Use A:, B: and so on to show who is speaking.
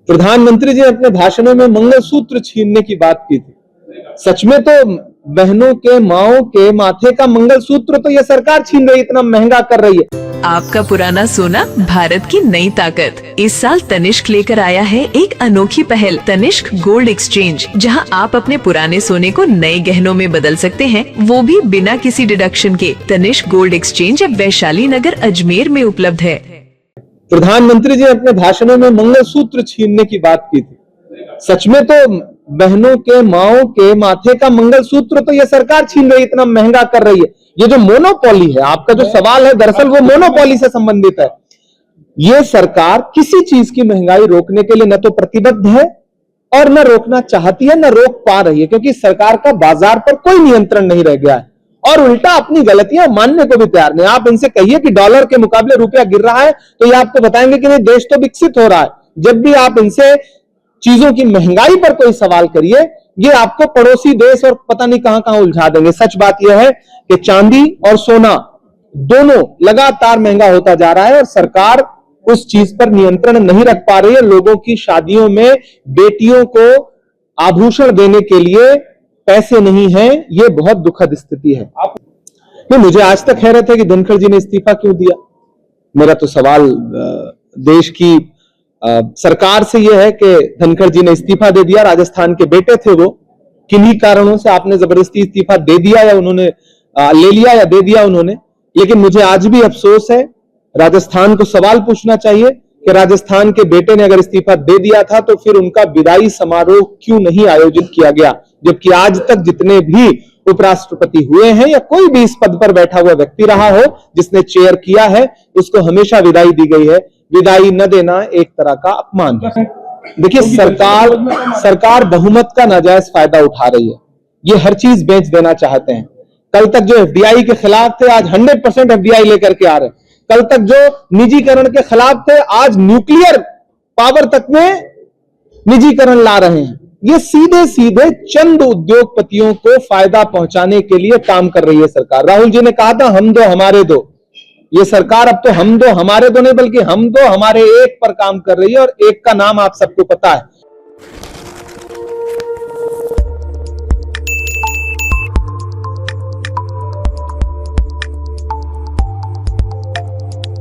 A: प्रधानमंत्री जी ने अपने भाषणों में मंगलसूत्र छीनने की बात की थी। सच में तो बहनों के, माओं के माथे का मंगलसूत्र तो ये सरकार छीन रही है, इतना महंगा कर रही है।
B: आपका पुराना सोना भारत की नई ताकत। इस साल तनिष्क लेकर आया है एक अनोखी पहल, तनिष्क गोल्ड एक्सचेंज, जहां आप अपने पुराने सोने को नए गहनों में बदल सकते हैं, वो भी बिना किसी डिडक्शन के। तनिष्क गोल्ड एक्सचेंज अब वैशाली नगर अजमेर में उपलब्ध है।
A: प्रधानमंत्री जी ने अपने भाषणों में मंगलसूत्र छीनने की बात की थी। सच में तो बहनों के, माओं के माथे का मंगलसूत्र तो ये सरकार छीन रही है, इतना महंगा कर रही है। ये जो मोनोपोली है, आपका जो सवाल है, दरअसल वो मोनोपोली से संबंधित है। ये सरकार किसी चीज की महंगाई रोकने के लिए न तो प्रतिबद्ध है और न रोकना चाहती है, न रोक पा रही है, क्योंकि सरकार का बाजार पर कोई नियंत्रण नहीं रह गया है और उल्टा अपनी गलतियां मानने को भी तैयार नहीं। आप इनसे कहिए कि डॉलर के मुकाबले रुपया गिर रहा है, तो ये आपको बताएंगे कि नहीं, देश तो विकसित हो रहा है। जब भी आप इनसे चीजों की महंगाई पर कोई सवाल करिए, ये आपको पड़ोसी देश और पता नहीं कहां कहां उलझा देंगे। सच बात यह है कि चांदी और सोना दोनों लगातार महंगा होता जा रहा है और सरकार उस चीज पर नियंत्रण नहीं रख पा रही है। लोगों की शादियों में बेटियों को आभूषण देने के लिए पैसे नहीं है, ये बहुत दुखद स्थिति है। नहीं, मुझे आज तक हैरत है कि धनखड़ जी ने इस्तीफा क्यों दिया। मेरा तो सवाल देश की सरकार से यह है कि धनखड़ जी ने इस्तीफा दे दिया, राजस्थान के बेटे थे वो, किन्हीं कारणों से आपने जबरदस्ती इस्तीफा दे दिया या उन्होंने ले लिया या दे दिया उन्होंने। लेकिन मुझे आज भी अफसोस है, राजस्थान को सवाल पूछना चाहिए कि राजस्थान के बेटे ने अगर इस्तीफा दे दिया था तो फिर उनका विदाई समारोह क्यों नहीं आयोजित किया गया, जबकि आज तक जितने भी उपराष्ट्रपति हुए हैं या कोई भी इस पद पर बैठा हुआ व्यक्ति रहा हो जिसने चेयर किया है, उसको हमेशा विदाई दी गई है। विदाई न देना एक तरह का अपमान है। देखिए, सरकार बहुमत का नाजायज फायदा उठा रही है। ये हर चीज बेच देना चाहते हैं। कल तक जो एफडीआई के खिलाफ थे, आज 100% एफडीआई लेकर के आ रहे हैं। कल तक जो निजीकरण के खिलाफ थे, आज न्यूक्लियर पावर तक में निजीकरण ला रहे हैं। ये सीधे सीधे चंद उद्योगपतियों को फायदा पहुंचाने के लिए काम कर रही है सरकार। राहुल जी ने कहा था हम दो हमारे दो। ये सरकार अब तो हम दो हमारे दो नहीं बल्कि हम दो हमारे एक पर काम कर रही है और एक का नाम आप सबको पता है।